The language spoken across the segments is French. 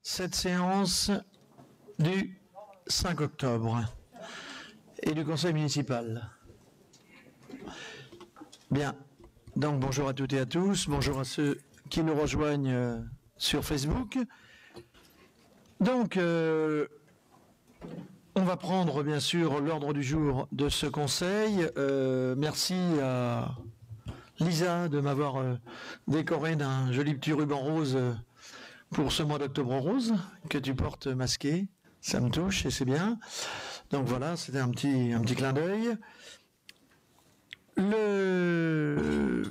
cette séance du 5 octobre et du conseil municipal. Bien, donc bonjour à toutes et à tous, bonjour à ceux qui nous rejoignent sur Facebook. Donc, on va prendre bien sûr l'ordre du jour de ce conseil. Merci à Lisa de m'avoir décoré d'un joli petit ruban rose pour ce mois d'octobre rose que tu portes masqué. Ça me touche et c'est bien. Donc voilà, c'était un petit clin d'œil. Le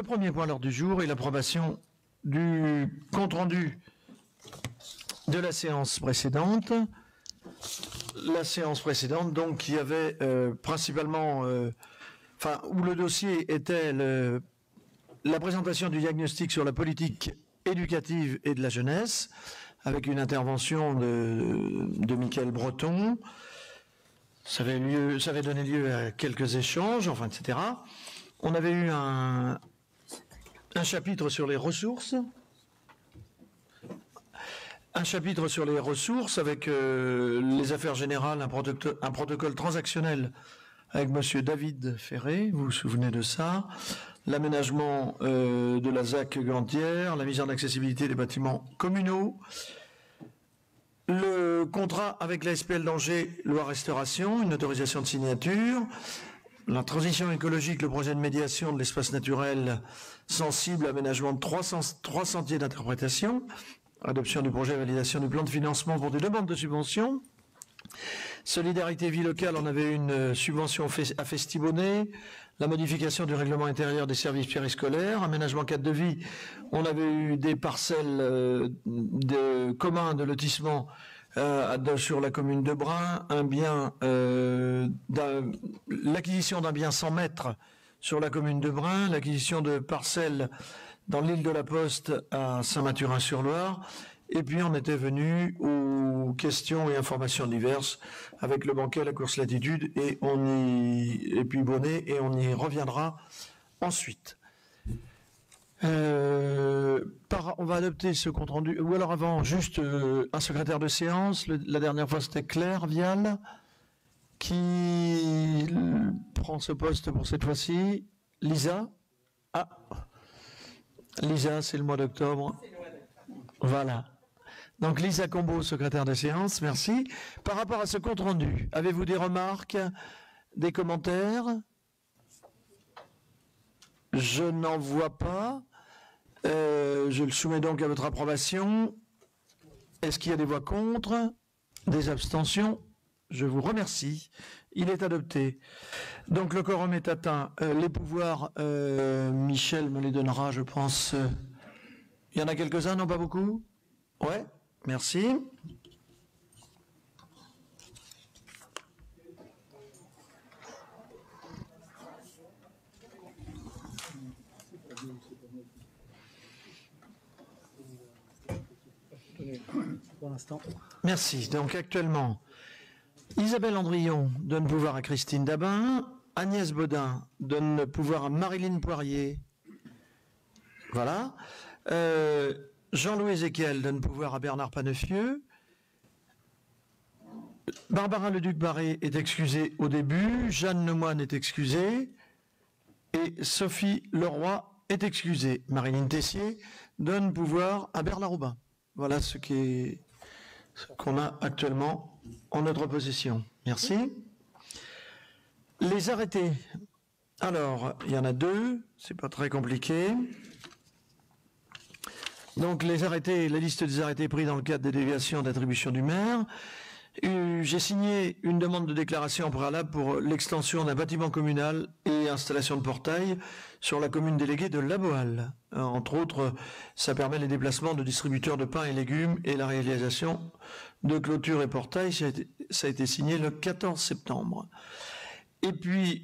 premier point à l'ordre du jour est l'approbation du compte-rendu de la séance précédente. La séance précédente, donc, qui avait principalement... où le dossier était la présentation du diagnostic sur la politique éducative et de la jeunesse, avec une intervention de Michael Breton. Ça avait donné lieu à quelques échanges, enfin, etc. On avait eu un chapitre sur les ressources. Un chapitre sur les ressources avec les affaires générales, un protocole transactionnel avec monsieur David Ferré, vous vous souvenez de ça, l'aménagement de la ZAC Gantière, la mise en accessibilité des bâtiments communaux, le contrat avec la SPL d'Angers Loire Restauration, une autorisation de signature, la transition écologique, le projet de médiation de l'espace naturel sensible, aménagement de trois sentiers d'interprétation, adoption du projet, validation du plan de financement pour des demandes de subventions. Solidarité vie locale, on avait une subvention à Festibonnet, la modification du règlement intérieur des services périscolaires, aménagement cadre de vie, on avait eu des parcelles communs de lotissement sur la commune de Brin, l'acquisition d'un bien 100 mètres sur la commune de Brin, l'acquisition de parcelles dans l'île de la Poste à Saint-Mathurin-sur-Loire. Et puis on était venu aux questions et informations diverses avec le banquet, la course latitude et puis Bonnet, et on y reviendra ensuite. On va adopter ce compte rendu. Ou alors avant, juste un secrétaire de séance. La dernière fois c'était Claire Vial qui prend ce poste pour cette fois-ci. Lisa. Ah, Lisa, c'est le mois d'octobre. Voilà. Donc Lisa Combeau, secrétaire de séance, merci. Par rapport à ce compte-rendu, avez-vous des remarques, des commentaires? Je n'en vois pas. Je le soumets donc à votre approbation. Est-ce qu'il y a des voix contre? Des abstentions? Je vous remercie. Il est adopté. Donc le quorum est atteint. Les pouvoirs, Michel me les donnera, je pense. Il y en a quelques-uns, non pas beaucoup? Ouais, merci. Pour l'instant. Merci. Donc actuellement, Isabelle Andrion donne pouvoir à Christine Dabin, Agnès Baudin donne pouvoir à Marilyn Poirier. Voilà. Jean-Louis Ézéchiel donne pouvoir à Bernard Panefieux. Barbara Leduc-Barré est excusée au début. Jeanne Lemoine est excusée. Et Sophie Leroy est excusée. Marilyn Tessier donne pouvoir à Bernard Aubin. Voilà ce qu'on a actuellement en notre possession. Merci. Les arrêtés. Alors, il y en a deux. C'est pas très compliqué. Donc les arrêtés, la liste des arrêtés pris dans le cadre des déviations d'attribution du maire. J'ai signé une demande de déclaration préalable pour l'extension d'un bâtiment communal et installation de portail sur la commune déléguée de La Bohalle. Entre autres, ça permet les déplacements de distributeurs de pain et légumes et la réalisation de clôtures et portails. Ça a été signé le 14 septembre. Et puis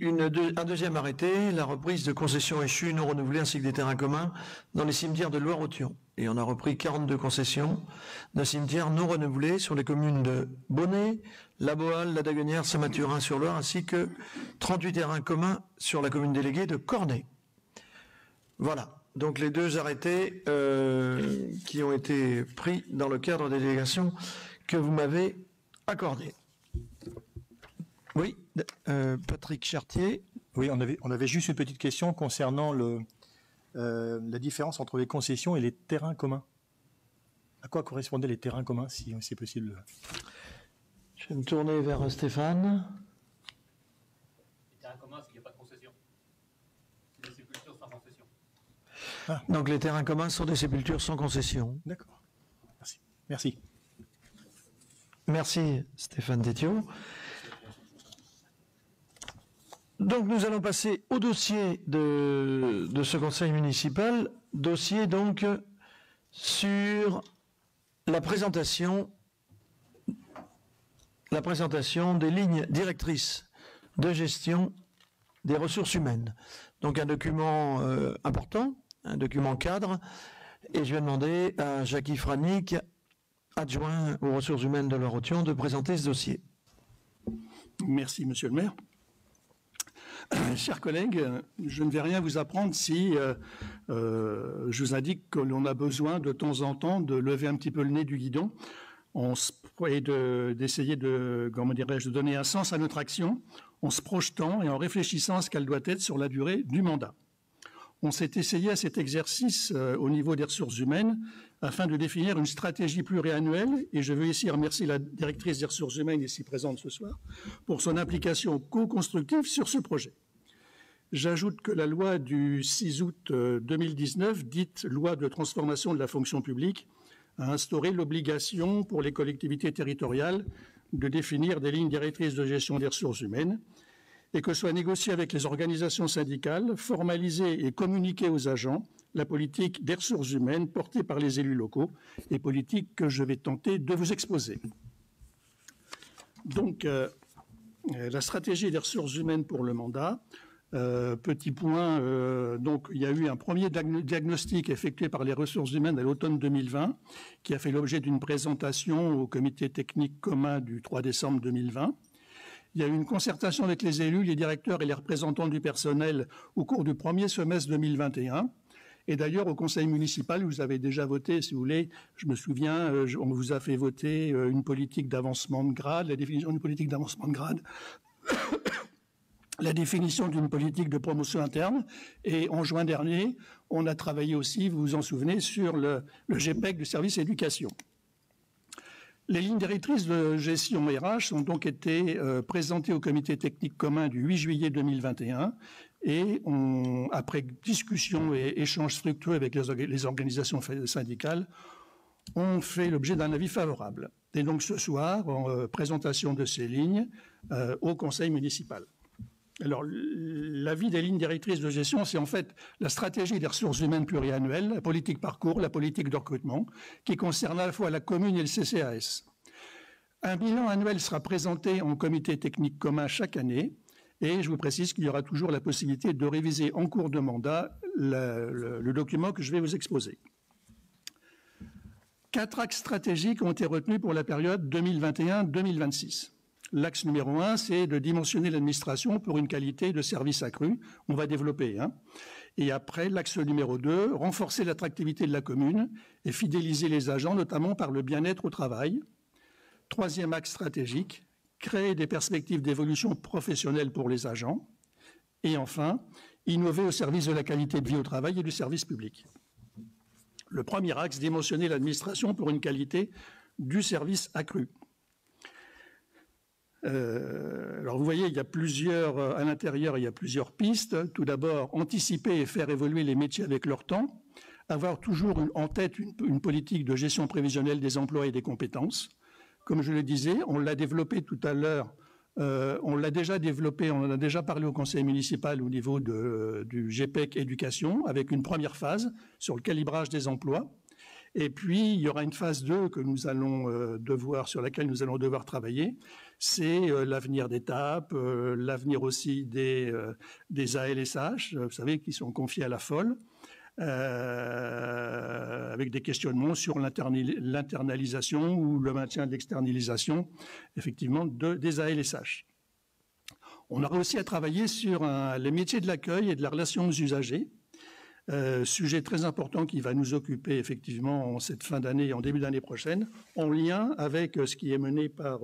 un deuxième arrêté, la reprise de concessions échues non renouvelées ainsi que des terrains communs dans les cimetières de Loire-Othion. Et on a repris 42 concessions de cimetières non renouvelés sur les communes de Bonnet, La Bohalle, La Daguenière, Saint-Mathurin-sur-Loire, ainsi que 38 terrains communs sur la commune déléguée de Cornay. Voilà. donc les deux arrêtés qui ont été pris dans le cadre des délégations que vous m'avez accordées. Oui, Patrick Chartier. Oui, on avait juste une petite question concernant la différence entre les concessions et les terrains communs. À quoi correspondaient les terrains communs, si c'est possible? Je vais me tourner vers Stéphane. Les terrains communs, c'est qu'il n'y a pas de concession. C'est des sépultures sans concession. Ah. Donc les terrains communs sont des sépultures sans concession. D'accord. Merci. Merci. Merci Stéphane Détiot. Donc nous allons passer au dossier de ce conseil municipal, dossier donc sur la présentation des lignes directrices de gestion des ressources humaines. Donc un document important, un document cadre, et je vais demander à Jackie Franick, adjoint aux ressources humaines de Loire-Othion, de présenter ce dossier. Merci, monsieur le maire. Chers collègues, je ne vais rien vous apprendre si je vous indique que l'on a besoin de temps en temps de lever un petit peu le nez du guidon et d'essayer de donner un sens à notre action en se projetant et en réfléchissant à ce qu'elle doit être sur la durée du mandat. On s'est essayé à cet exercice au niveau des ressources humaines afin de définir une stratégie pluriannuelle, et je veux ici remercier la directrice des ressources humaines ici présente ce soir pour son implication co-constructive sur ce projet. J'ajoute que la loi du 6 août 2019, dite loi de transformation de la fonction publique, a instauré l'obligation pour les collectivités territoriales de définir des lignes directrices de gestion des ressources humaines, et que soit négociée avec les organisations syndicales, formalisée et communiquée aux agents la politique des ressources humaines portée par les élus locaux, et politique que je vais tenter de vous exposer. Donc, la stratégie des ressources humaines pour le mandat. Petit point, donc il y a eu un premier diagnostic effectué par les ressources humaines à l'automne 2020, qui a fait l'objet d'une présentation au comité technique commun du 3 décembre 2020. Il y a eu une concertation avec les élus, les directeurs et les représentants du personnel au cours du premier semestre 2021. Et d'ailleurs, au conseil municipal, vous avez déjà voté, si vous voulez, je me souviens, on vous a fait voter une politique d'avancement de grade, la définition d'une politique d'avancement de grade, la définition d'une politique de promotion interne. Et en juin dernier, on a travaillé aussi, vous vous en souvenez, sur le GPEC du service éducation. Les lignes directrices de gestion RH ont donc été présentées au comité technique commun du 8 juillet 2021 et après discussion et échanges fructueux avec les organisations syndicales, ont fait l'objet d'un avis favorable. Et donc ce soir, en présentation de ces lignes au conseil municipal. Alors, l'avis des lignes directrices de gestion, c'est en fait la stratégie des ressources humaines pluriannuelles, la politique parcours, la politique de recrutement, qui concerne à la fois la commune et le CCAS. Un bilan annuel sera présenté en comité technique commun chaque année, et je vous précise qu'il y aura toujours la possibilité de réviser en cours de mandat le document que je vais vous exposer. 4 axes stratégiques ont été retenus pour la période 2021-2026. L'axe numéro 1, c'est de dimensionner l'administration pour une qualité de service accrue. On va développer. Et après, l'axe numéro 2, renforcer l'attractivité de la commune et fidéliser les agents, notamment par le bien-être au travail. 3e axe stratégique, créer des perspectives d'évolution professionnelle pour les agents. Et enfin, innover au service de la qualité de vie au travail et du service public. Le premier axe, dimensionner l'administration pour une qualité du service accru. Alors vous voyez, il y a à l'intérieur, il y a plusieurs pistes. Tout d'abord, anticiper et faire évoluer les métiers avec leur temps. Avoir toujours en tête une politique de gestion prévisionnelle des emplois et des compétences. Comme je le disais, on l'a développé tout à l'heure. On l'a déjà développé, on en a déjà parlé au conseil municipal au niveau du GPEC éducation, avec une première phase sur le calibrage des emplois. Et puis, il y aura une phase 2 que nous allons sur laquelle nous allons devoir travailler. C'est l'avenir des TAP, l'avenir aussi des ALSH, vous savez, qui sont confiés à la FOL, avec des questionnements sur l'internalisation ou le maintien de l'externalisation, effectivement, des ALSH. On aura aussi à travailler sur les métiers de l'accueil et de la relation aux usagers, Sujet très important qui va nous occuper effectivement en cette fin d'année et en début d'année prochaine, en lien avec ce qui est mené par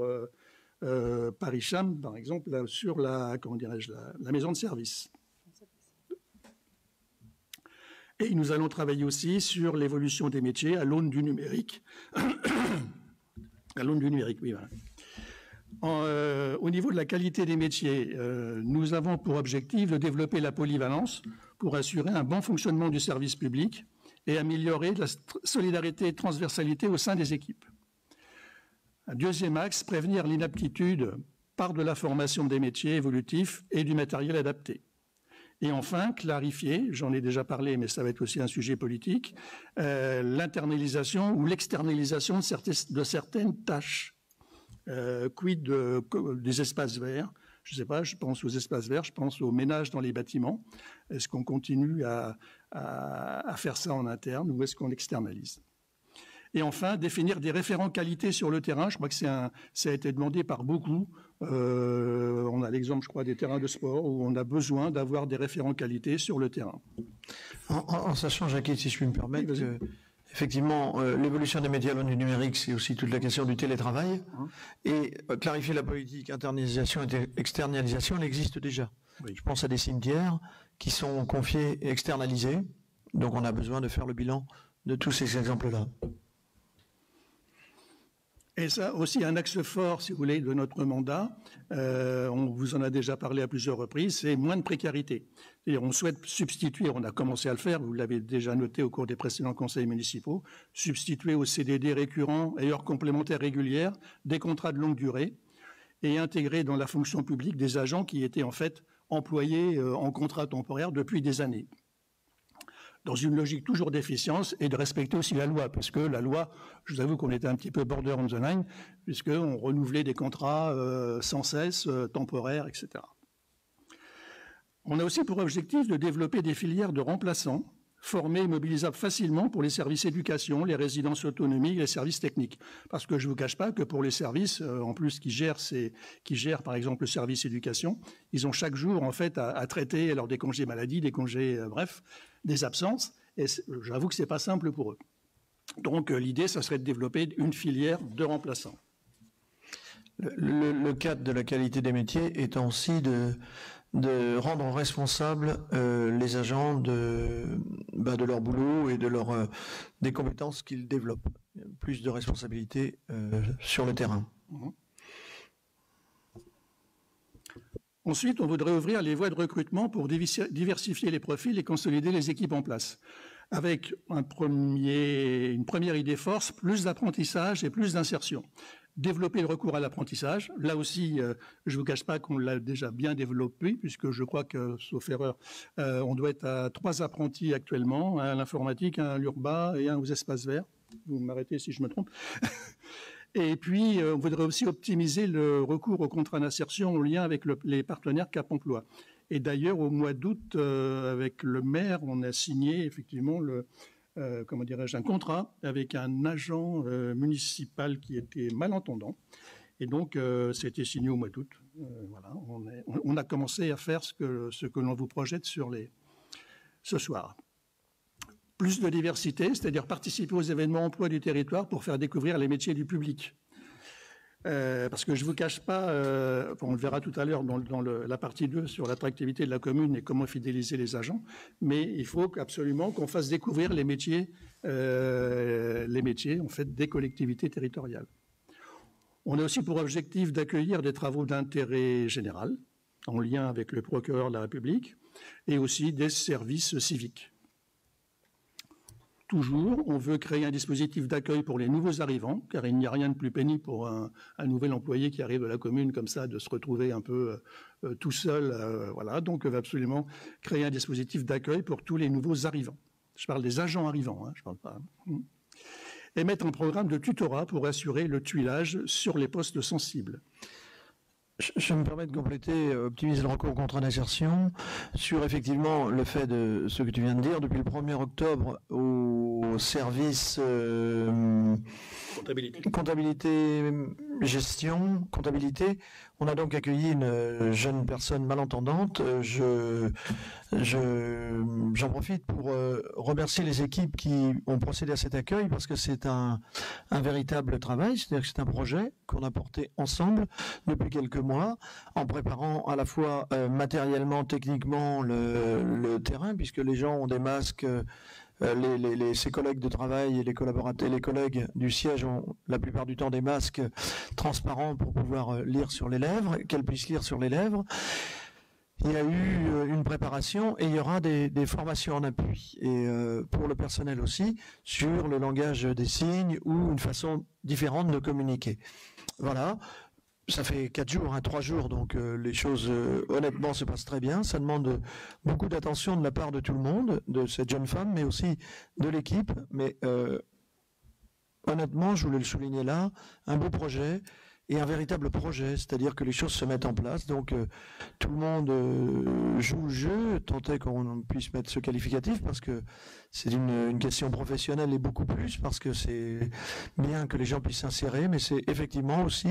Hicham, par exemple, là, sur la maison de service. Et nous allons travailler aussi sur l'évolution des métiers à l'aune du numérique. À l'aune du numérique, oui, voilà. Au niveau de la qualité des métiers, nous avons pour objectif de développer la polyvalence pour assurer un bon fonctionnement du service public et améliorer la solidarité et transversalité au sein des équipes. Un deuxième axe, prévenir l'inaptitude par de la formation des métiers évolutifs et du matériel adapté. Et enfin, clarifier, j'en ai déjà parlé, mais ça va être aussi un sujet politique, l'internalisation ou l'externalisation de certaines tâches. Quid des espaces verts? Je ne sais pas, je pense aux espaces verts, je pense aux ménages dans les bâtiments. Est-ce qu'on continue à faire ça en interne ou est-ce qu'on externalise? Et enfin, définir des référents qualité sur le terrain. Je crois que ça a été demandé par beaucoup. On a l'exemple, je crois, des terrains de sport où on a besoin d'avoir des référents qualité sur le terrain. En sachant, Jacques, si je puis me permettre, que, effectivement, l'évolution des métiers à l'aune du numérique, c'est aussi toute la question du télétravail. Et clarifier la politique internalisation et externalisation, elle existe déjà. Oui. Je pense à des cimetières qui sont confiés et externalisés. Donc on a besoin de faire le bilan de tous ces exemples-là. Et ça aussi un axe fort, si vous voulez, de notre mandat, on vous en a déjà parlé à plusieurs reprises, c'est moins de précarité. C'est-à-dire on souhaite substituer, on a commencé à le faire, vous l'avez déjà noté au cours des précédents conseils municipaux, substituer aux CDD récurrents et heures complémentaires régulières des contrats de longue durée et intégrer dans la fonction publique des agents qui étaient en fait employés en contrat temporaire depuis des années, dans une logique toujours d'efficience et de respecter aussi la loi, parce que la loi, je vous avoue qu'on était un petit peu border on the line, puisqu'on renouvelait des contrats sans cesse, temporaires, etc. On a aussi pour objectif de développer des filières de remplaçants, formés et mobilisables facilement pour les services éducation, les résidences autonomie et les services techniques. Parce que je ne vous cache pas que pour les services, en plus qui gèrent par exemple le service éducation, ils ont chaque jour en fait à traiter alors des congés maladie, des congés, bref, des absences. Et j'avoue que ce n'est pas simple pour eux. Donc l'idée, ça serait de développer une filière de remplaçants. Le cadre de la qualité des métiers étant aussi de rendre responsables les agents de leur boulot et des compétences qu'ils développent. Plus de responsabilités sur le terrain. Ensuite, on voudrait ouvrir les voies de recrutement pour diversifier les profils et consolider les équipes en place. Avec une première idée force, plus d'apprentissage et plus d'insertion. Développer le recours à l'apprentissage. Là aussi, je ne vous cache pas qu'on l'a déjà bien développé, puisque je crois que, sauf erreur, on doit être à 3 apprentis actuellement, un à l'informatique, un à l'urba et un aux espaces verts. Vous m'arrêtez si je me trompe. Et puis, on voudrait aussi optimiser le recours aux contrats d'insertion en lien avec les partenaires Cap Emploi. Et d'ailleurs, au mois d'août, avec le maire, on a signé effectivement un contrat avec un agent municipal qui était malentendant. Et donc, c'était signé au mois d'août. Voilà, on a commencé à faire ce que l'on vous projette ce soir. Plus de diversité, c'est-à-dire participer aux événements emploi du territoire pour faire découvrir les métiers du public. Parce que je ne vous cache pas, on le verra tout à l'heure dans la partie 2 sur l'attractivité de la commune et comment fidéliser les agents, mais il faut absolument qu'on fasse découvrir les métiers en fait, des collectivités territoriales. On a aussi pour objectif d'accueillir des travaux d'intérêt général, en lien avec le procureur de la République, et aussi des services civiques. Toujours, on veut créer un dispositif d'accueil pour les nouveaux arrivants, car il n'y a rien de plus pénible pour un nouvel employé qui arrive de la commune comme ça, de se retrouver un peu tout seul. Voilà, donc on va absolument créer un dispositif d'accueil pour tous les nouveaux arrivants. Je parle des agents arrivants, je ne parle pas. Et mettre un programme de tutorat pour assurer le tuilage sur les postes sensibles. Je me permets de compléter, optimiser le recours au contrat d'insertion sur effectivement le fait de ce que tu viens de dire. Depuis le 1er octobre, au service comptabilité, gestion, comptabilité. On a donc accueilli une jeune personne malentendante. J'en profite pour remercier les équipes qui ont procédé à cet accueil parce que c'est un véritable travail, c'est-à-dire que c'est un projet qu'on a porté ensemble depuis quelques mois en préparant à la fois matériellement, techniquement le terrain puisque les gens ont des masques. Ses collègues de travail et les collaborateurs, les collègues du siège ont la plupart du temps des masques transparents pour pouvoir lire sur les lèvres, qu'elles puissent lire sur les lèvres. Il y a eu une préparation et il y aura des formations en appui et pour le personnel aussi sur le langage des signes ou une façon différente de communiquer. Voilà. Ça fait 4 jours, 3 jours, donc les choses, honnêtement, se passent très bien. Ça demande beaucoup d'attention de la part de tout le monde, de cette jeune femme, mais aussi de l'équipe. Mais honnêtement, je voulais le souligner là, un beau projet et un véritable projet, c'est-à-dire que les choses se mettent en place. Donc tout le monde joue le jeu, tant est qu'on puisse mettre ce qualificatif, parce que c'est une question professionnelle et beaucoup plus, parce que c'est bien que les gens puissent s'insérer, mais c'est effectivement aussi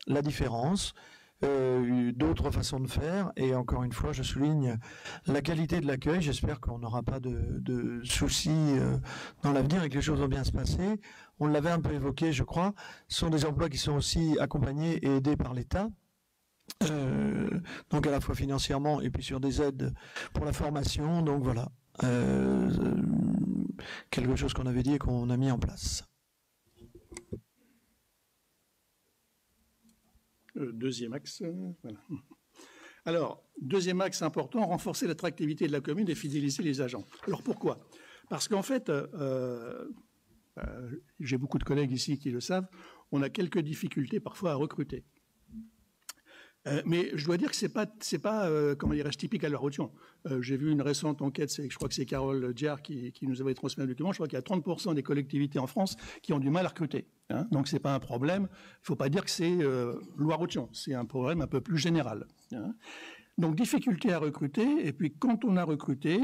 la différence, d'autres façons de faire, et encore une fois, je souligne la qualité de l'accueil. J'espère qu'on n'aura pas de soucis dans l'avenir et que les choses vont bien se passer. On l'avait un peu évoqué, je crois, ce sont des emplois qui sont aussi accompagnés et aidés par l'État. Donc à la fois financièrement et puis sur des aides pour la formation. Donc voilà, quelque chose qu'on avait dit et qu'on a mis en place. Deuxième axe, voilà. Alors, deuxième axe important, renforcer l'attractivité de la commune et fidéliser les agents. Alors pourquoi? Parce qu'en fait, j'ai beaucoup de collègues ici qui le savent, on a quelques difficultés parfois à recruter. Mais je dois dire que c'est pas comment dirais-je, typique à La Roche-Yon. J'ai vu une récente enquête, je crois que c'est Carole Diard qui nous avait transmis un document. Je crois qu'il y a 30% des collectivités en France qui ont du mal à recruter. Hein, donc c'est pas un problème. Il faut pas dire que c'est Loire-Roche-Yon. C'est un problème un peu plus général. Hein. Donc difficulté à recruter. Et puis quand on a recruté,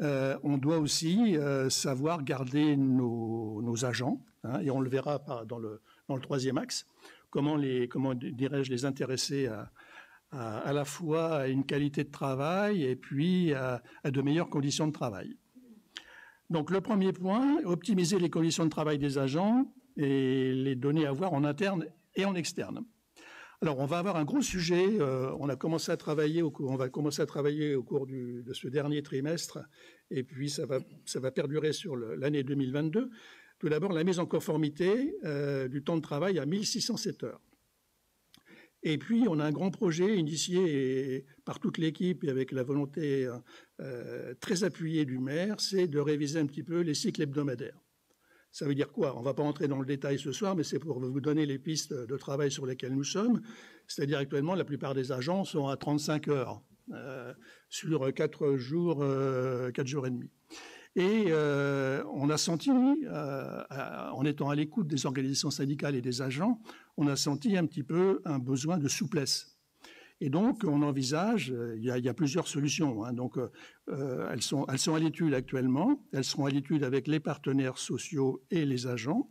on doit aussi savoir garder nos agents. Hein, et on le verra dans le troisième axe. Comment dirais-je, les intéresser à la fois à une qualité de travail et puis à de meilleures conditions de travail. Donc le premier point, optimiser les conditions de travail des agents et les donner à voir en interne et en externe. Alors on va avoir un gros sujet, on va commencer à travailler au cours de ce dernier trimestre et puis ça va perdurer sur l'année 2022. Tout d'abord, la mise en conformité du temps de travail à 1607 heures. Et puis, on a un grand projet initié par toute l'équipe et avec la volonté très appuyée du maire, c'est de réviser un petit peu les cycles hebdomadaires. Ça veut dire quoi? On ne va pas entrer dans le détail ce soir, mais c'est pour vous donner les pistes de travail sur lesquelles nous sommes. C'est-à-dire actuellement, la plupart des agents sont à 35 heures sur 4 jours et demi. Et on a senti, en étant à l'écoute des organisations syndicales et des agents, on a senti un petit peu un besoin de souplesse. Et donc, on envisage, il y a plusieurs solutions. Hein, donc, elles sont à l'étude actuellement. Elles seront à l'étude avec les partenaires sociaux et les agents,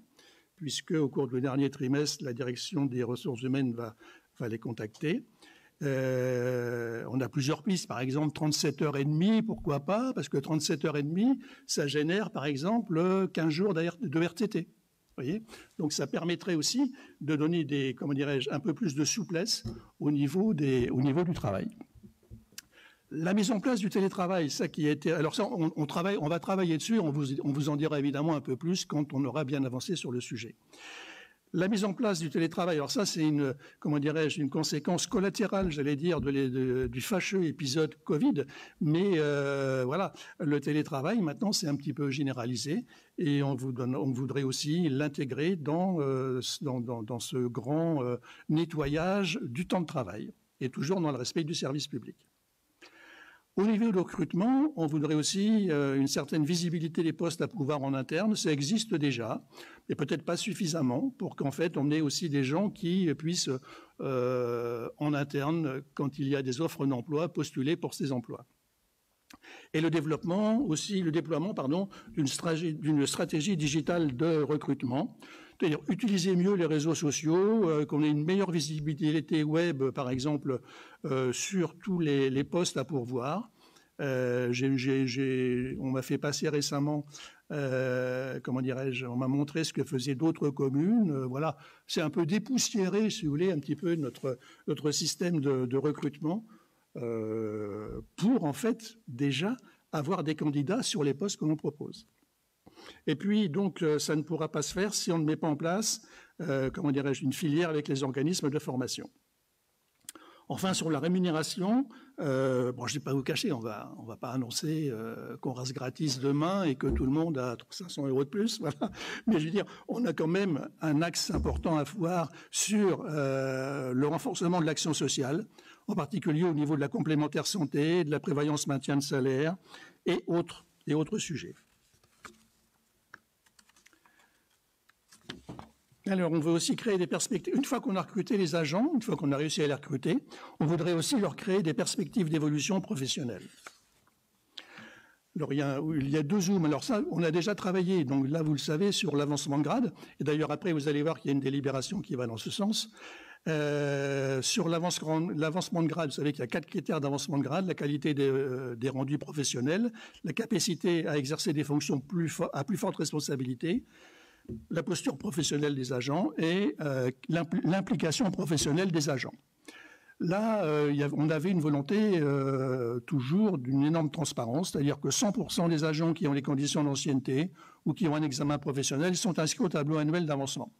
puisque au cours du dernier trimestre, la direction des ressources humaines va les contacter. On a plusieurs pistes, par exemple 37 heures et demie, pourquoi pas, parce que 37 heures et demie, ça génère par exemple 15 jours de RTT. Voyez, donc ça permettrait aussi de donner un peu plus de souplesse au niveau du travail. La mise en place du télétravail, ça qui a été, alors ça on va travailler dessus, on vous en dira évidemment un peu plus quand on aura bien avancé sur le sujet. La mise en place du télétravail, alors ça c'est une conséquence collatérale, j'allais dire, du fâcheux épisode Covid, mais voilà, le télétravail maintenant c'est un petit peu généralisé et on voudrait aussi l'intégrer dans ce grand nettoyage du temps de travail et toujours dans le respect du service public. Au niveau de recrutement, on voudrait aussi une certaine visibilité des postes à pouvoir en interne. Ça existe déjà, mais peut-être pas suffisamment pour qu'en fait on ait aussi des gens qui puissent en interne, quand il y a des offres d'emploi, postuler pour ces emplois. et le déploiement d'une stratégie digitale de recrutement. C'est-à-dire utiliser mieux les réseaux sociaux, qu'on ait une meilleure visibilité web, par exemple, sur tous les postes à pourvoir. On m'a fait passer récemment, comment dirais-je, on m'a montré ce que faisaient d'autres communes. Voilà, c'est un peu dépoussiéré, si vous voulez, un petit peu notre système de recrutement pour, en fait, déjà avoir des candidats sur les postes que l'on propose. Et puis, donc, ça ne pourra pas se faire si on ne met pas en place, comment dirais-je, une filière avec les organismes de formation. Enfin, sur la rémunération, bon, je ne vais pas vous cacher, on va pas annoncer qu'on rase gratis demain et que tout le monde a 500 € de plus. Voilà. Mais je veux dire, on a quand même un axe important à voir sur le renforcement de l'action sociale, en particulier au niveau de la complémentaire santé, de la prévoyance maintien de salaire et autres sujets. Alors, on veut aussi créer des perspectives. Une fois qu'on a recruté les agents, une fois qu'on a réussi à les recruter, on voudrait aussi leur créer des perspectives d'évolution professionnelle. Alors, il y a 2 zooms. Alors ça, on a déjà travaillé, donc là, vous le savez, sur l'avancement de grade. Et d'ailleurs, après, vous allez voir qu'il y a une délibération qui va dans ce sens. Sur l'avancement de grade, vous savez qu'il y a 4 critères d'avancement de grade: la qualité des rendus professionnels, la capacité à exercer des fonctions à plus forte responsabilité, la posture professionnelle des agents et l'implication professionnelle des agents. Là, on avait une volonté toujours d'une énorme transparence, c'est-à-dire que 100% des agents qui ont les conditions d'ancienneté ou qui ont un examen professionnel sont inscrits au tableau annuel d'avancement.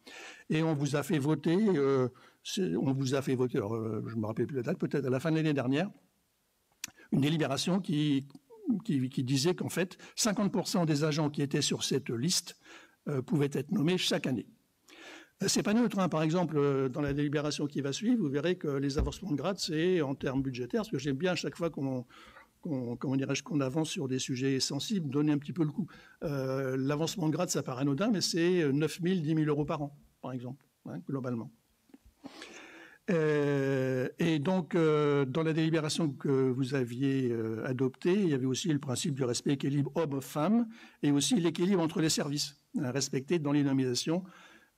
Et on vous a fait voter, alors, je ne me rappelle plus la date, peut-être à la fin de l'année dernière, une délibération qui disait qu'en fait, 50% des agents qui étaient sur cette liste pouvaient être nommés chaque année. C'est pas neutre, hein. Par exemple, dans la délibération qui va suivre, vous verrez que les avancements de grade, c'est en termes budgétaires, parce que j'aime bien à chaque fois qu'on avance sur des sujets sensibles, donner un petit peu le coup. L'avancement de grade, ça paraît anodin, mais c'est 9 000, 10 000 € par an, par exemple, hein, globalement. Et donc, dans la délibération que vous aviez adoptée, il y avait aussi le principe du respect équilibre homme-femme et aussi l'équilibre entre les services respectés dans les nominations,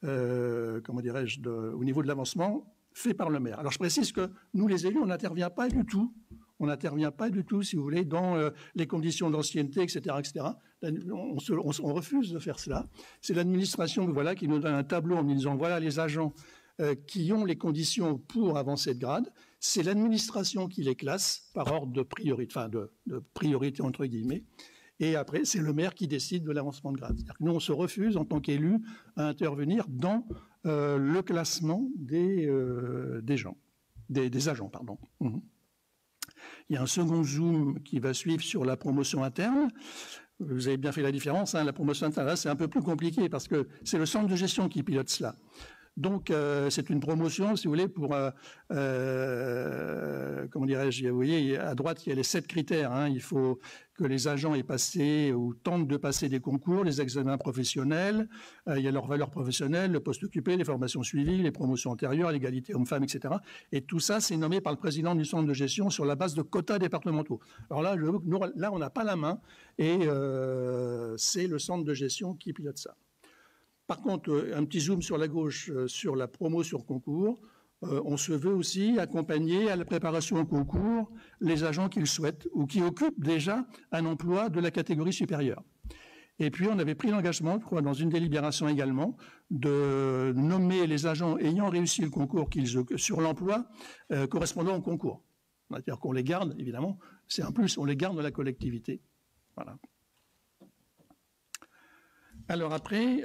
comment dirais-je, au niveau de l'avancement fait par le maire. Alors, je précise que nous, les élus, on n'intervient pas du tout. On n'intervient pas du tout, si vous voulez, dans les conditions d'ancienneté, etc., etc. On refuse de faire cela. C'est l'administration, voilà, qui nous donne un tableau en nous disant voilà les agents qui ont les conditions pour avancer de grade. C'est l'administration qui les classe par ordre de priorité, enfin de priorité entre guillemets. Et après, c'est le maire qui décide de l'avancement de grade. C'est-à-dire que nous, on se refuse, en tant qu'élus, à intervenir dans le classement des agents. Pardon. Il y a un second zoom qui va suivre sur la promotion interne. Vous avez bien fait la différence, hein, la promotion interne, là, c'est un peu plus compliqué parce que c'est le centre de gestion qui pilote cela. Donc, c'est une promotion, si vous voulez, pour, comment dirais-je, vous voyez, à droite, il y a les 7 critères. Hein. Il faut que les agents aient passé ou tentent de passer des concours, les examens professionnels, il y a leur valeur professionnelle, le poste occupé, les formations suivies, les promotions antérieures, l'égalité homme-femme, etc. Et tout ça, c'est nommé par le président du centre de gestion sur la base de quotas départementaux. Alors là, là on n'a pas la main et c'est le centre de gestion qui pilote ça. Par contre, un petit zoom sur la gauche sur la promo sur concours. On se veut aussi accompagner à la préparation au concours les agents qui le souhaitent ou qui occupent déjà un emploi de la catégorie supérieure. Et puis, on avait pris l'engagement, je crois, dans une délibération également, de nommer les agents ayant réussi le concours sur l'emploi correspondant au concours. C'est-à-dire qu'on les garde, évidemment, c'est un plus, on les garde dans la collectivité. Voilà. Alors après,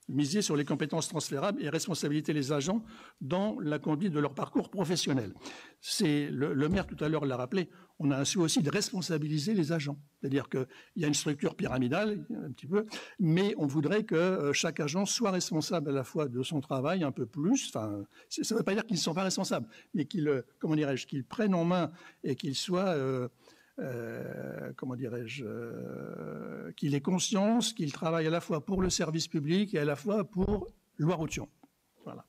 miser sur les compétences transférables et responsabiliser les agents dans la conduite de leur parcours professionnel. C'est le maire tout à l'heure l'a rappelé, on a un souhait aussi de responsabiliser les agents. C'est-à-dire qu'il y a une structure pyramidale, un petit peu, mais on voudrait que chaque agent soit responsable à la fois de son travail un peu plus. Enfin, ça ne veut pas dire qu'ils ne sont pas responsables, mais qu'ils, comment dirais-je, qu'ils prennent en main et qu'ils soient comment dirais-je, qu'il ait conscience qu'il travaille à la fois pour le service public et à la fois pour Loire-Othion. Voilà.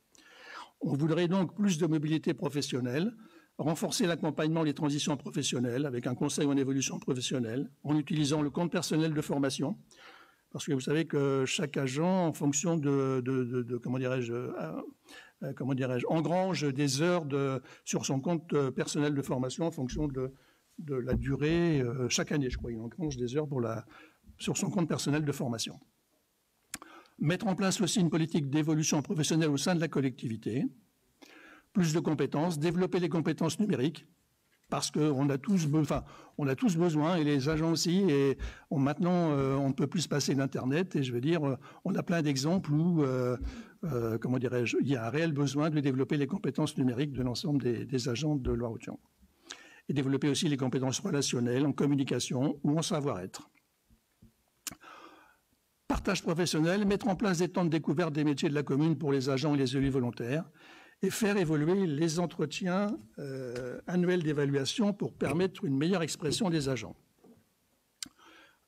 On voudrait donc plus de mobilité professionnelle renforcer l'accompagnement des transitions professionnelles avec un conseil en évolution professionnelle, en utilisant le compte personnel de formation, parce que vous savez que chaque agent, en fonction comment dirais-je, engrange des heures sur son compte personnel de formation en fonction de la durée. Chaque année, je crois, il engrange des heures sur son compte personnel de formation. Mettre en place aussi une politique d'évolution professionnelle au sein de la collectivité, plus de compétences, développer les compétences numériques, parce qu'on a tous besoin, et les agents aussi, et maintenant, on ne peut plus se passer d'Internet, et je veux dire, on a plein d'exemples où, comment dirais-je, il y a un réel besoin de développer les compétences numériques de l'ensemble des agents de Loire-Othion. Et développer aussi les compétences relationnelles, en communication ou en savoir-être. Partage professionnel, mettre en place des temps de découverte des métiers de la commune pour les agents et les élus volontaires, et faire évoluer les entretiens annuels d'évaluation pour permettre une meilleure expression des agents.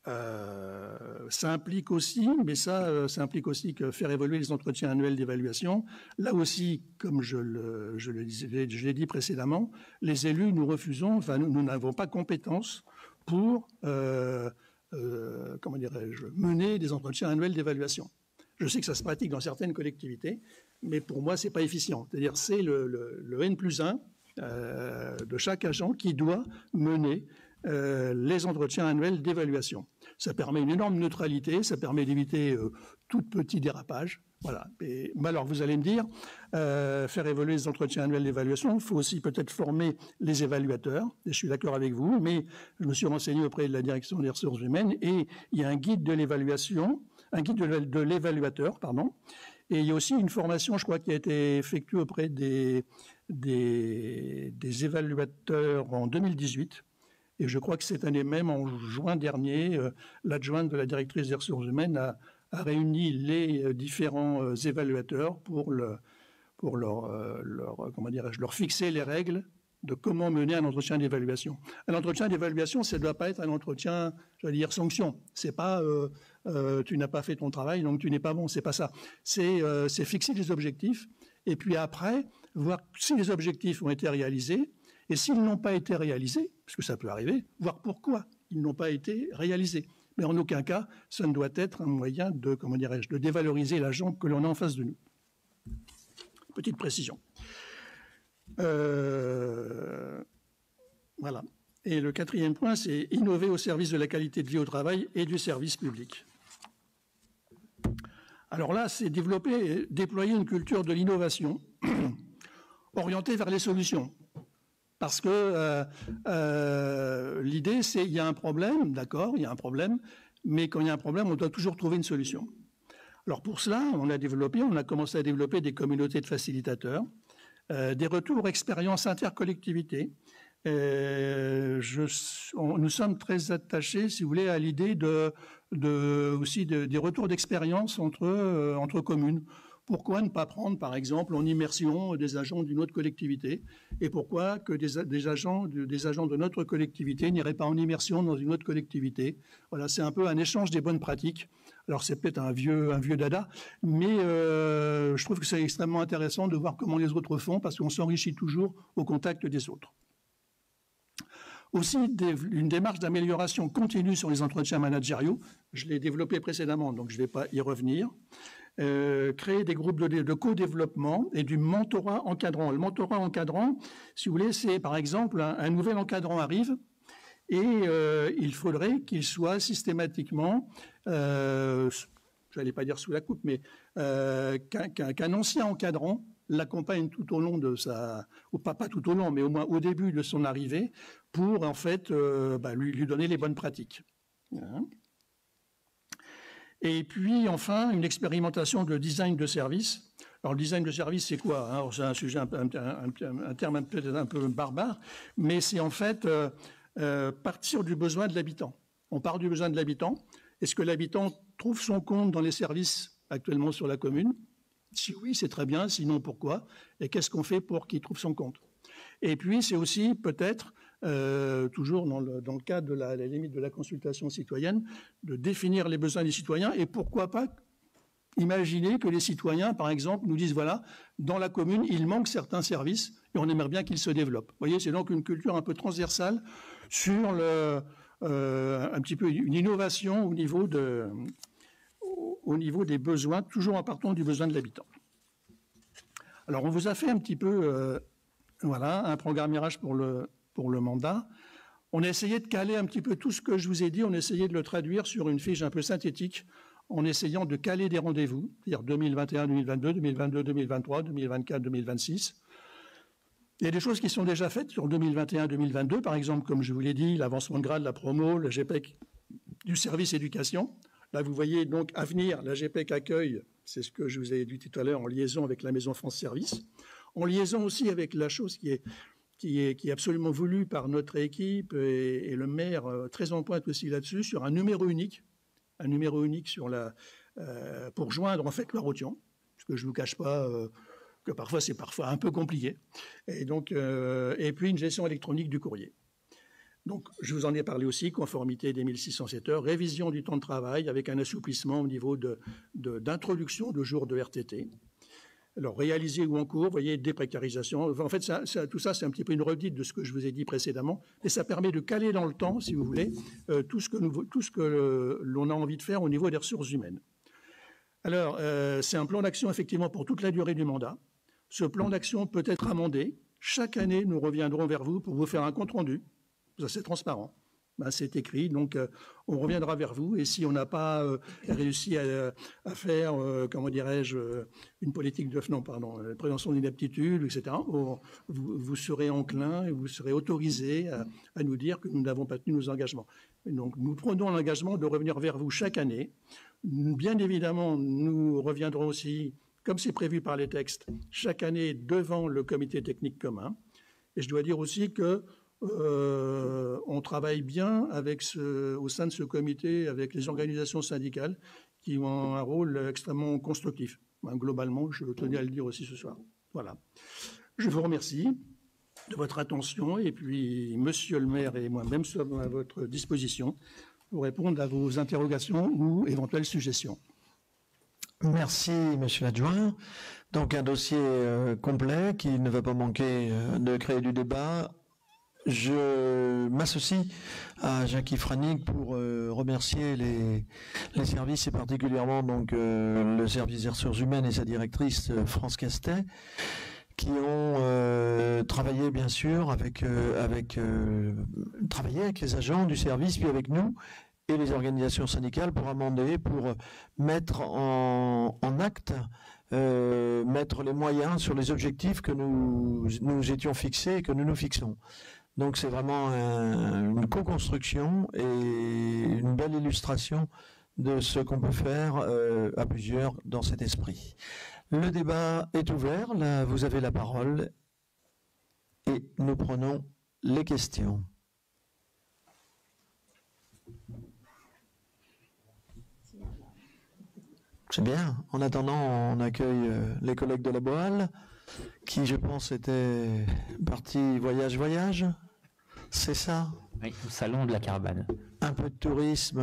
Ça implique aussi, ça implique aussi que faire évoluer les entretiens annuels d'évaluation. Là aussi, comme je l'ai dit précédemment, les élus, nous n'avons pas compétence pour, comment dirais-je, mener des entretiens annuels d'évaluation. Je sais que ça se pratique dans certaines collectivités, mais pour moi, ce n'est pas efficient. C'est-à-dire, c'est le N+1 de chaque agent qui doit mener les entretiens annuels d'évaluation. Ça permet une énorme neutralité, ça permet d'éviter tout petit dérapage. Voilà. Mais alors, vous allez me dire, faire évoluer les entretiens annuels d'évaluation, il faut aussi peut-être former les évaluateurs, et je suis d'accord avec vous, mais je me suis renseigné auprès de la direction des ressources humaines, et il y a un guide de l'évaluation, un guide de l'évaluateur, pardon, et il y a aussi une formation, je crois, qui a été effectuée auprès des évaluateurs en 2018. Et je crois que cette année même, en juin dernier, l'adjointe de la directrice des ressources humaines a réuni les différents évaluateurs pour leur fixer les règles de comment mener un entretien d'évaluation. Un entretien d'évaluation, ça ne doit pas être un entretien, j'allais dire, sanction. C'est pas tu n'as pas fait ton travail, donc tu n'es pas bon, c'est pas ça. C'est fixer des objectifs, et puis après, voir si les objectifs ont été réalisés, et s'ils n'ont pas été réalisés, parce que ça peut arriver, voir pourquoi ils n'ont pas été réalisés. Mais en aucun cas, ça ne doit être un moyen de, comment dirais-je, de dévaloriser l'agent que l'on a en face de nous. Petite précision. Voilà. Et le quatrième point, c'est innover au service de la qualité de vie au travail et du service public. Alors là, c'est déployer une culture de l'innovation orientée vers les solutions. Parce que l'idée, c'est qu'il y a un problème, d'accord, il y a un problème, mais quand il y a un problème, on doit toujours trouver une solution. Alors pour cela, on a commencé à développer des communautés de facilitateurs, des retours expériences intercollectivités. Nous sommes très attachés, si vous voulez, à l'idée aussi des retours d'expérience entre communes. Pourquoi ne pas prendre, par exemple, en immersion des agents d'une autre collectivité? Et pourquoi que des agents de notre collectivité n'iraient pas en immersion dans une autre collectivité? Voilà, c'est un peu un échange des bonnes pratiques. Alors, c'est peut-être un vieux dada, mais je trouve que c'est extrêmement intéressant de voir comment les autres font, parce qu'on s'enrichit toujours au contact des autres. Aussi, une démarche d'amélioration continue sur les entretiens managériaux. Je l'ai développé précédemment, donc je ne vais pas y revenir. Créer des groupes de co-développement et du mentorat encadrant. Le mentorat encadrant, si vous voulez, c'est par exemple un nouvel encadrant arrive et il faudrait qu'il soit systématiquement, je n'allais pas dire sous la coupe, mais qu'un ancien encadrant l'accompagne tout au long de ou pas tout au long, mais au moins au début de son arrivée, pour en fait lui donner les bonnes pratiques. Hein. Et puis, enfin, une expérimentation de design de service. Alors, le design de service, c'est quoi, hein? C'est un sujet, un terme peut-être un peu barbare, mais c'est en fait partir du besoin de l'habitant. On part du besoin de l'habitant. Est-ce que l'habitant trouve son compte dans les services actuellement sur la commune? Si oui, c'est très bien. Sinon, pourquoi? Et qu'est-ce qu'on fait pour qu'il trouve son compte? Et puis, c'est aussi peut-être toujours dans le cadre de la limite de la consultation citoyenne, de définir les besoins des citoyens et pourquoi pas Imaginez que les citoyens, par exemple, nous disent, voilà, dans la commune, il manque certains services et on aimerait bien qu'ils se développent. Vous voyez, c'est donc une culture un peu transversale sur un petit peu une innovation au niveau des besoins, toujours en partant du besoin de l'habitant. Alors, on vous a fait un petit peu, un programmage pour le mandat. On a essayé de caler un petit peu tout ce que je vous ai dit, on a essayé de le traduire sur une fiche un peu synthétique, en essayant de caler des rendez-vous, c'est-à-dire 2021, 2022, 2022, 2023, 2024, 2026. Il y a des choses qui sont déjà faites sur 2021, 2022, par exemple, comme je vous l'ai dit, l'avancement de grade, la promo, le GPEC du service éducation. Là, vous voyez donc à venir, la GPEC accueil, c'est ce que je vous ai dit tout à l'heure, en liaison avec la Maison France Service, en liaison aussi avec la chose qui est absolument voulue par notre équipe et le maire très en pointe aussi là-dessus, sur un numéro unique pour joindre en fait le Rotion, parce que je ne vous cache pas que parfois c'est un peu compliqué, et puis une gestion électronique du courrier. Donc je vous en ai parlé aussi, conformité des 1607 heures, révision du temps de travail avec un assouplissement au niveau d'introduction de jours de RTT. Alors, réalisé ou en cours, vous voyez, déprécarisation. En fait, tout ça, c'est un petit peu une redite de ce que je vous ai dit précédemment, et ça permet de caler dans le temps, si vous voulez, tout ce que l'on a envie de faire au niveau des ressources humaines. Alors, c'est un plan d'action, effectivement, pour toute la durée du mandat. Ce plan d'action peut être amendé. Chaque année, nous reviendrons vers vous pour vous faire un compte-rendu. Ça, c'est transparent. C'est écrit, donc on reviendra vers vous. Et si on n'a pas réussi à faire, comment dirais-je, une politique de prévention d'inaptitude, etc., vous serez enclin et vous serez autorisé à nous dire que nous n'avons pas tenu nos engagements. Et donc nous prenons l'engagement de revenir vers vous chaque année. Bien évidemment, nous reviendrons aussi, comme c'est prévu par les textes, chaque année devant le comité technique commun. Et je dois dire aussi que on travaille bien au sein de ce comité avec les organisations syndicales qui ont un rôle extrêmement constructif. Globalement, je tenais à le dire aussi ce soir. Voilà. Je vous remercie de votre attention et puis Monsieur le maire et moi-même sommes à votre disposition pour répondre à vos interrogations ou éventuelles suggestions. Merci, monsieur l'adjoint. Donc un dossier complet qui ne va pas manquer de créer du débat. Je m'associe à Jackie Franig pour remercier les services et particulièrement donc le service des ressources humaines et sa directrice France Castet qui ont travaillé bien sûr avec les agents du service puis avec nous et les organisations syndicales pour amender, pour mettre en acte, mettre les moyens sur les objectifs que nous étions fixés et que nous nous fixons. Donc c'est vraiment une co-construction et une belle illustration de ce qu'on peut faire à plusieurs dans cet esprit. Le débat est ouvert, là vous avez la parole et nous prenons les questions. C'est bien. En attendant, on accueille les collègues de la Boale qui, je pense, étaient partis voyage. C'est ça? Oui, au salon de la caravane. Un peu de tourisme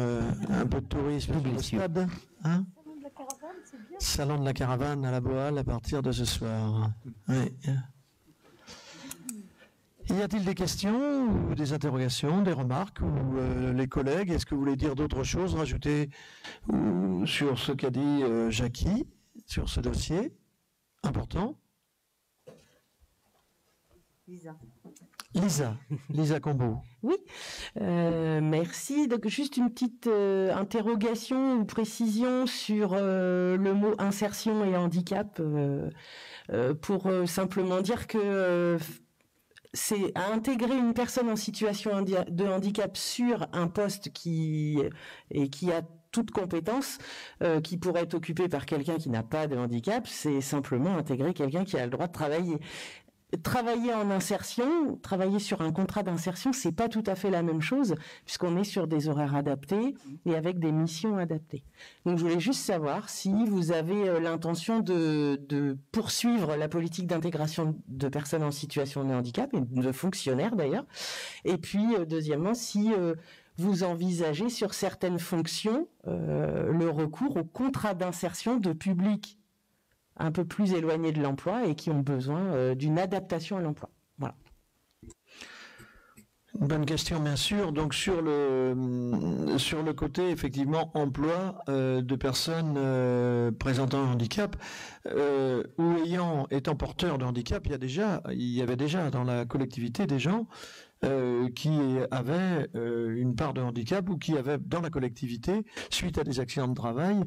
sur le stade. Hein? Salon de la caravane, c'est bien. Salon de la caravane à la Boale à partir de ce soir. Oui. Y a-t-il des questions ou des interrogations, des remarques ou les collègues, est-ce que vous voulez dire d'autres choses, rajouter sur ce qu'a dit Jackie, sur ce dossier important? Lisa Combeau. Oui, merci. Donc juste une petite interrogation ou précision sur le mot insertion et handicap pour simplement dire que c'est à intégrer une personne en situation de handicap sur un poste qui a toute compétence qui pourrait être occupée par quelqu'un qui n'a pas de handicap, c'est simplement intégrer quelqu'un qui a le droit de travailler. Travailler en insertion, travailler sur un contrat d'insertion, c'est pas tout à fait la même chose puisqu'on est sur des horaires adaptés et avec des missions adaptées. Donc je voulais juste savoir si vous avez l'intention de poursuivre la politique d'intégration de personnes en situation de handicap et de fonctionnaires d'ailleurs. Et puis deuxièmement, si vous envisagez sur certaines fonctions le recours au contrat d'insertion de publics un peu plus éloignés de l'emploi et qui ont besoin d'une adaptation à l'emploi. Voilà. Une bonne question, bien sûr. Donc sur le côté effectivement emploi de personnes présentant un handicap ou étant porteurs de handicap, il y avait déjà dans la collectivité des gens qui avaient une part de handicap ou qui avaient dans la collectivité, suite à des accidents de travail,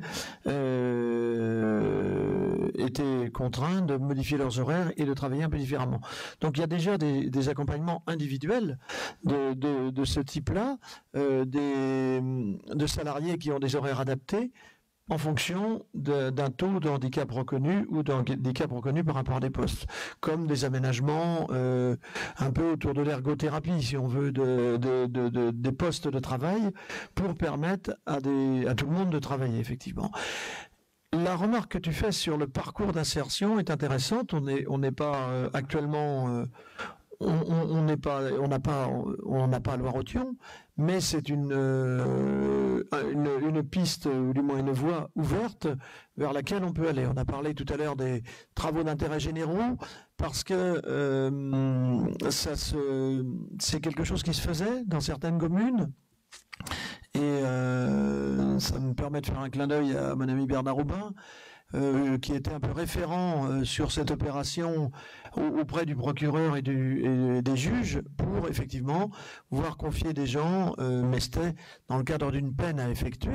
étaient contraints de modifier leurs horaires et de travailler un peu différemment. Donc il y a déjà des accompagnements individuels de ce type-là, de salariés qui ont des horaires adaptés en fonction d'un taux de handicap reconnu ou d'un handicap reconnu par rapport à des postes, comme des aménagements un peu autour de l'ergothérapie, si on veut, des postes de travail pour permettre à tout le monde de travailler, effectivement. La remarque que tu fais sur le parcours d'insertion est intéressante. On n'est pas actuellement... On n'a pas à Loire-Othion, mais c'est une piste, ou du moins une voie ouverte vers laquelle on peut aller. On a parlé tout à l'heure des travaux d'intérêt généraux, parce que c'est quelque chose qui se faisait dans certaines communes. Et ça me permet de faire un clin d'œil à mon ami Bernard Aubin, qui était un peu référent sur cette opération auprès du procureur et des juges pour effectivement voir confier des gens, mais c'était dans le cadre d'une peine à effectuer,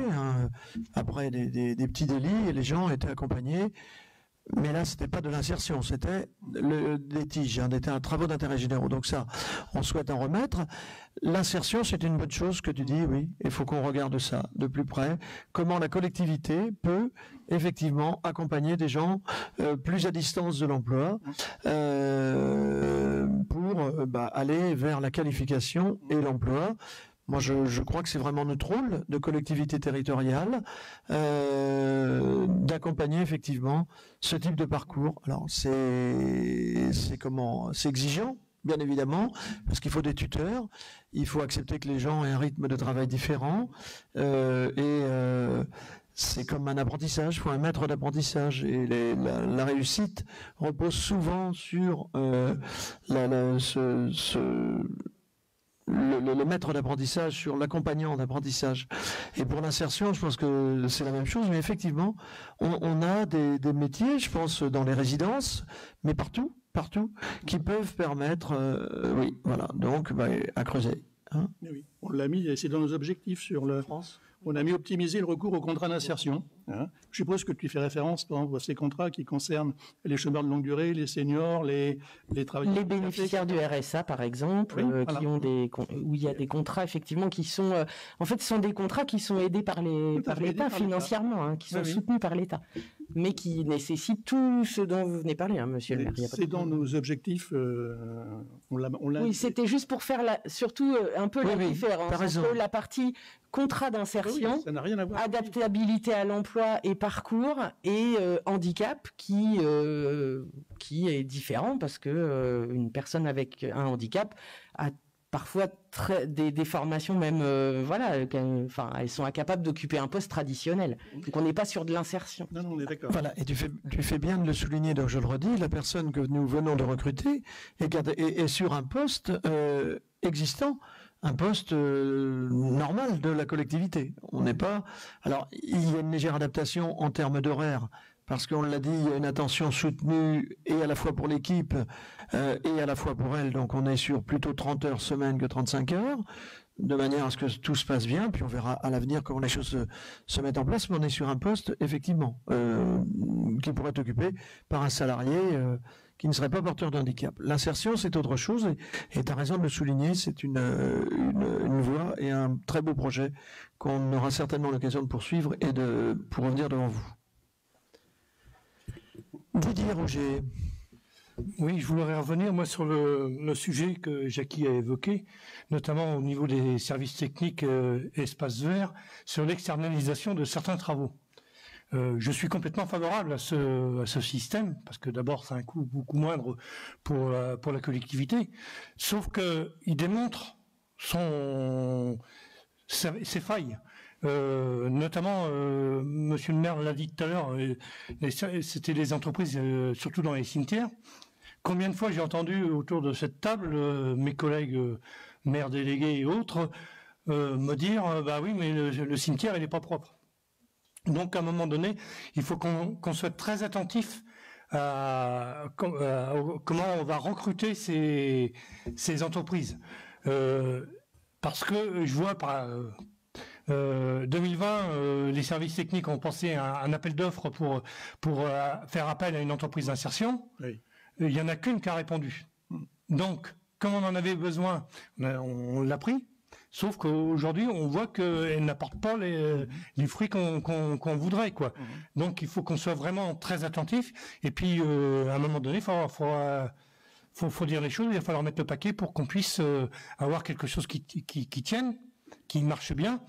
après des petits délits, et les gens étaient accompagnés. Mais là, c'était pas de l'insertion, c'était des tiges, c'était un travaux d'intérêt généraux. Donc ça, on souhaite en remettre. L'insertion, c'est une bonne chose que tu dis, oui. Il faut qu'on regarde ça de plus près. Comment la collectivité peut effectivement accompagner des gens plus à distance de l'emploi pour aller vers la qualification et l'emploi. Moi, je crois que c'est vraiment notre rôle de collectivité territoriale d'accompagner effectivement ce type de parcours. Alors, c'est exigeant, bien évidemment, parce qu'il faut des tuteurs, il faut accepter que les gens aient un rythme de travail différent, c'est comme un apprentissage, il faut un maître d'apprentissage, et la réussite repose souvent sur le maître d'apprentissage, sur l'accompagnant d'apprentissage. Et pour l'insertion, je pense que c'est la même chose, mais effectivement, on a des métiers, je pense, dans les résidences, mais partout, qui peuvent permettre, oui, voilà, donc à creuser. Hein. Oui, on l'a mis, c'est dans nos objectifs sur le France. On a mis optimiser le recours aux contrats d'insertion. Hein. Je suppose que tu fais référence à ces contrats qui concernent les chômeurs de longue durée, les seniors, les travailleurs. Les bénéficiaires du RSA, par exemple, oui, voilà. Où il y a des contrats effectivement qui sont, en fait, ce sont des contrats qui sont aidés par l'État financièrement, qui sont soutenus par l'État, mais qui nécessitent tout ce dont vous venez parler, monsieur le maire. C'est dans nos objectifs. On l'a. Oui, c'était juste pour faire surtout un peu la différence entre la partie contrat d'insertion, ça n'a rien à voir. Adaptabilité à l'emploi et parcours, et handicap qui est différent parce que une personne avec un handicap a parfois des formations même, elles sont incapables d'occuper un poste traditionnel. Donc on n'est pas sur de l'insertion. Non, on est d'accord. Voilà, et tu fais bien de le souligner, donc je le redis, la personne que nous venons de recruter est sur un poste existant, un poste normal de la collectivité. On n'est pas... Alors, il y a une légère adaptation en termes d'horaire, parce qu'on l'a dit, il y a une attention soutenue et à la fois pour l'équipe et à la fois pour elle. Donc on est sur plutôt 30 heures semaine que 35 heures, de manière à ce que tout se passe bien, puis on verra à l'avenir comment les choses se mettent en place, mais on est sur un poste, effectivement, qui pourrait être occupé par un salarié qui ne serait pas porteur de handicap. L'insertion, c'est autre chose, et tu as raison de le souligner, c'est une voie et un très beau projet qu'on aura certainement l'occasion de poursuivre et pour revenir devant vous. Didier Rouget. Oui, je voudrais revenir moi sur le sujet que Jackie a évoqué, notamment au niveau des services techniques espaces verts, sur l'externalisation de certains travaux. Je suis complètement favorable à ce système, parce que d'abord c'est un coût beaucoup moindre pour la collectivité, sauf qu'il démontre ces failles. Notamment, Monsieur le maire l'a dit tout à l'heure, c'était les entreprises, surtout dans les cimetières. Combien de fois j'ai entendu autour de cette table mes collègues maires délégués et autres me dire bah oui, mais le cimetière il n'est pas propre. Donc à un moment donné, il faut qu'on soit très attentif à comment on va recruter ces entreprises. Parce que je vois par 2020, les services techniques ont pensé à un appel d'offres pour faire appel à une entreprise d'insertion. Oui. Il n'y en a qu'une qui a répondu. Donc, comme on en avait besoin, on l'a pris. Sauf qu'aujourd'hui, on voit qu'elle n'apporte pas les fruits qu'on voudrait, quoi. Donc, il faut qu'on soit vraiment très attentif. Et puis, à un moment donné, faut dire les choses. Il va falloir mettre le paquet pour qu'on puisse avoir quelque chose qui tienne, qui marche bien.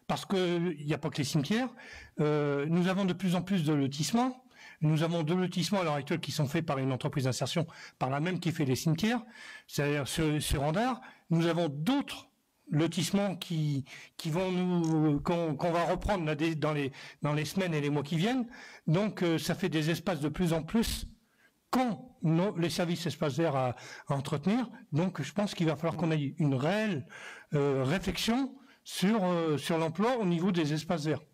Parce que il n'y a pas que les cimetières. Nous avons de plus en plus de lotissements. Nous avons 2 lotissements à l'heure actuelle qui sont faits par une entreprise d'insertion, par la même qui fait les cimetières, c'est-à-dire sur Andard. Nous avons d'autres lotissements qui vont qu'on va reprendre dans les semaines et les mois qui viennent. Donc ça fait des espaces de plus en plus qu'ont les services espaces verts à entretenir. Donc je pense qu'il va falloir qu'on ait une réelle réflexion sur l'emploi au niveau des espaces verts.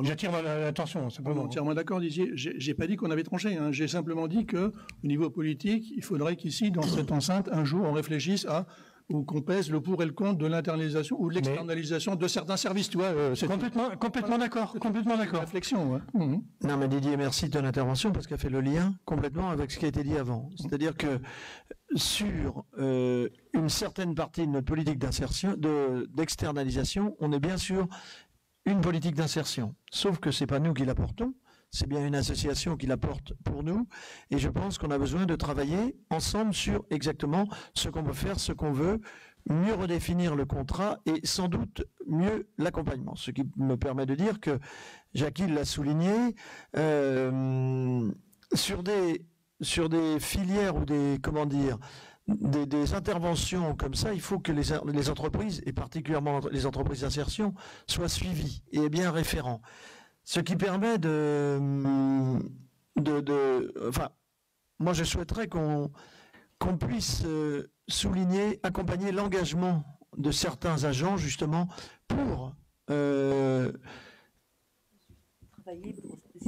J'attire l'attention, simplement. Entièrement d'accord, Didier. J'ai pas dit qu'on avait tranché. Hein. J'ai simplement dit que, au niveau politique, il faudrait qu'ici, dans cette enceinte, un jour, on réfléchisse ou qu'on pèse le pour et le contre de l'internalisation ou de l'externalisation de certains services. Tu vois, complètement d'accord. Complètement d'accord. Réflexion. Ouais. Non, mais Didier, merci de ton intervention parce qu'elle fait le lien complètement avec ce qui a été dit avant. C'est-à-dire que sur une certaine partie de notre politique d'insertion, d'externalisation, on est bien sûr une politique d'insertion. Sauf que c'est pas nous qui la portons, c'est bien une association qui la porte pour nous. Et je pense qu'on a besoin de travailler ensemble sur exactement ce qu'on veut faire, ce qu'on veut, mieux redéfinir le contrat et sans doute mieux l'accompagnement. Ce qui me permet de dire que, Jackie l'a souligné, sur des filières ou des interventions comme ça, il faut que les entreprises, et particulièrement les entreprises d'insertion, soient suivies et bien référents. Ce qui permet enfin, moi je souhaiterais qu'on puisse accompagner l'engagement de certains agents justement pour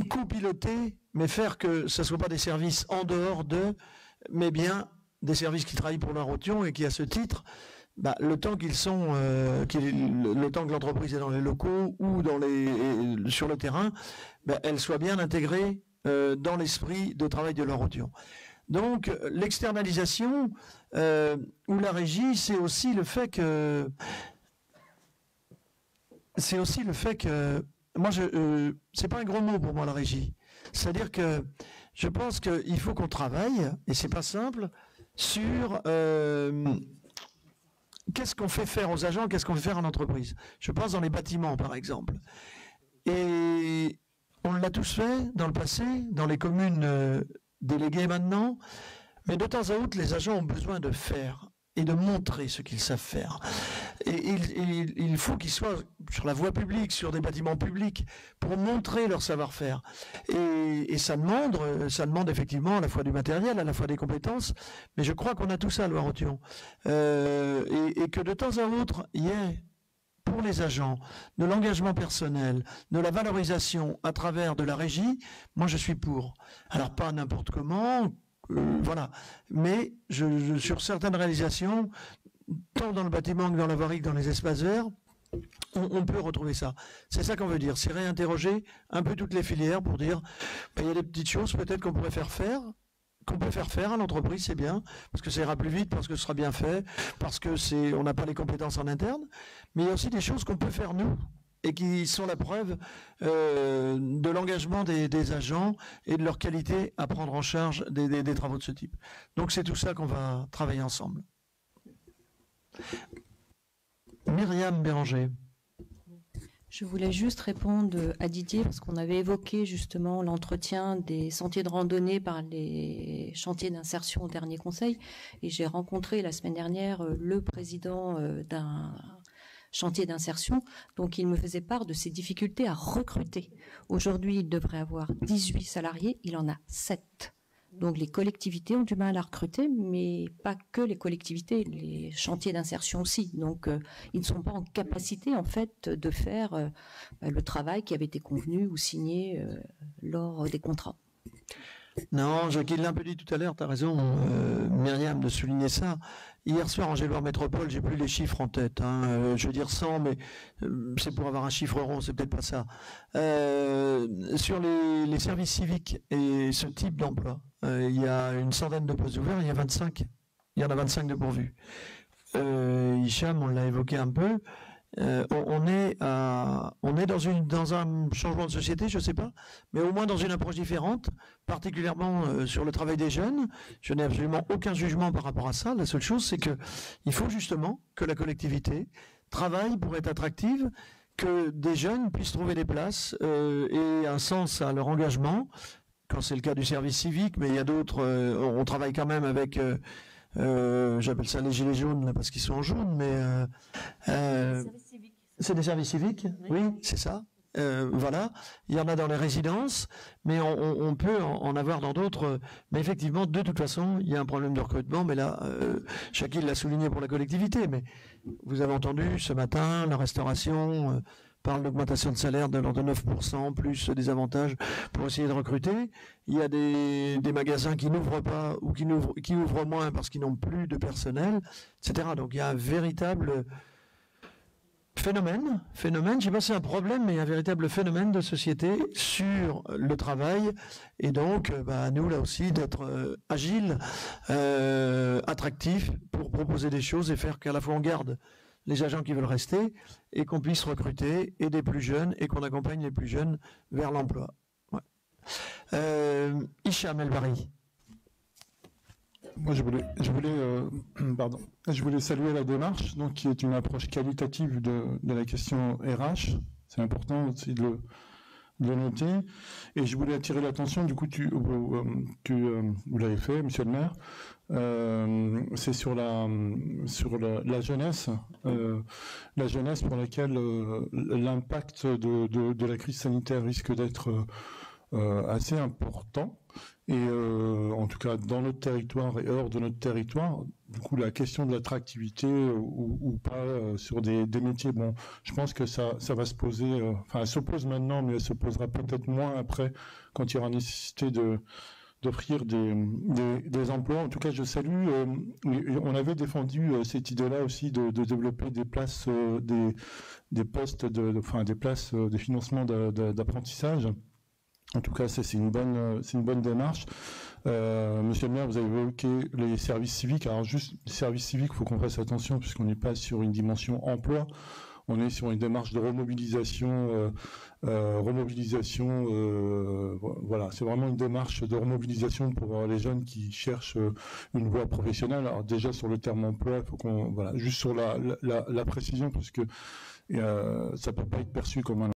copiloter, mais faire que ce ne soit pas des services en dehors mais bien des services qui travaillent pour la Rotion et qui, à ce titre, le temps le temps que l'entreprise est dans les locaux ou sur le terrain, elle soit bien intégrée dans l'esprit de travail de la Rotion. Donc, l'externalisation ou la régie, c'est aussi le fait que moi, c'est pas un gros mot pour moi, la régie. C'est-à-dire que je pense qu'il faut qu'on travaille, et c'est pas simple, sur qu'est-ce qu'on fait faire aux agents, qu'est-ce qu'on fait faire en entreprise. Je pense dans les bâtiments, par exemple. Et on l'a tous fait dans le passé, dans les communes déléguées maintenant, mais de temps à autre, les agents ont besoin de faire et de montrer ce qu'ils savent faire. Et il faut qu'ils soient sur la voie publique, sur des bâtiments publics, pour montrer leur savoir-faire. Et ça demande effectivement à la fois du matériel, à la fois des compétences, mais je crois qu'on a tout ça à Loire-Othion. Et que de temps à autre, il y ait pour les agents de l'engagement personnel, de la valorisation à travers de la régie, moi je suis pour. Alors pas n'importe comment, voilà. Mais sur certaines réalisations, tant dans le bâtiment que dans la voirie que dans les espaces verts, on peut retrouver ça. C'est ça qu'on veut dire. C'est réinterroger un peu toutes les filières pour dire il y a des petites choses peut-être qu'on peut faire à l'entreprise, c'est bien, parce que ça ira plus vite, parce que ce sera bien fait, parce que on n'a pas les compétences en interne, mais il y a aussi des choses qu'on peut faire nous et qui sont la preuve de l'engagement des agents et de leur qualité à prendre en charge des travaux de ce type. Donc c'est tout ça qu'on va travailler ensemble. Myriam Béranger. Je voulais juste répondre à Didier parce qu'on avait évoqué justement l'entretien des sentiers de randonnée par les chantiers d'insertion au dernier conseil et j'ai rencontré la semaine dernière le président chantiers d'insertion. Donc, il me faisait part de ses difficultés à recruter. Aujourd'hui, il devrait avoir 18 salariés, il en a 7. Donc, les collectivités ont du mal à recruter, mais pas que les collectivités, les chantiers d'insertion aussi. Donc, ils ne sont pas en capacité, en fait, de faire le travail qui avait été convenu ou signé lors des contrats. Non, Jackie l'a un peu dit tout à l'heure, tu as raison, Myriam, de souligner ça. Hier soir, en Géloire Métropole, j'ai plus les chiffres en tête. Je veux dire 100, mais c'est pour avoir un chiffre rond, c'est peut-être pas ça. Sur les services civiques et ce type d'emploi, il y a une centaine de postes ouverts, il y en a 25 de pourvus. Hicham, on l'a évoqué un peu. On est dans un changement de société, je ne sais pas, mais au moins dans une approche différente, particulièrement sur le travail des jeunes. Je n'ai absolument aucun jugement par rapport à ça. La seule chose, c'est qu'il faut justement que la collectivité travaille pour être attractive, que des jeunes puissent trouver des places et un sens à leur engagement, quand c'est le cas du service civique, mais il y a d'autres, on travaille quand même avec... j'appelle ça les gilets jaunes là, parce qu'ils sont en jaune, mais c'est des services civiques, oui, c'est ça. Voilà, il y en a dans les résidences, mais on peut en avoir dans d'autres. Mais effectivement, de toute façon, il y a un problème de recrutement. Mais là, Jackie l'a souligné pour la collectivité. Mais vous avez entendu ce matin, la restauration parle d'augmentation de salaire de l'ordre de 9%, plus des avantages pour essayer de recruter. Il y a des magasins qui n'ouvrent pas ou qui ouvrent moins parce qu'ils n'ont plus de personnel, etc. Donc il y a un véritable phénomène, je ne sais pas si c'est un problème, mais un véritable phénomène de société sur le travail. Et donc, à nous là aussi d'être agiles, attractifs pour proposer des choses et faire qu'à la fois on garde les agents qui veulent rester et qu'on puisse recruter et des plus jeunes et qu'on accompagne les plus jeunes vers l'emploi. Ouais. Hicham El-Bari. Moi, je voulais saluer la démarche, donc qui est une approche qualitative de la question RH. C'est important aussi de le noter. Et je voulais attirer l'attention. Du coup, vous l'avez fait, Monsieur le Maire. C'est sur la jeunesse, la jeunesse pour laquelle l'impact de la crise sanitaire risque d'être assez important. Et en tout cas dans notre territoire et hors de notre territoire, du coup la question de l'attractivité ou pas sur des métiers, bon, je pense que ça va se poser, enfin elle se pose maintenant, mais elle se posera peut-être moins après quand il y aura nécessité d'offrir des emplois. En tout cas, je salue, on avait défendu cette idée-là aussi de développer des places, des postes, des places de financement d'apprentissage. En tout cas, c'est une bonne démarche. Monsieur le maire, vous avez évoqué les services civiques. Alors juste, les services civiques, il faut qu'on fasse attention puisqu'on n'est pas sur une dimension emploi. On est sur une démarche de remobilisation. Voilà, c'est vraiment une démarche de remobilisation pour les jeunes qui cherchent une voie professionnelle. Alors déjà sur le terme emploi, il faut qu'on juste sur la précision parce que ça peut pas être perçu comme un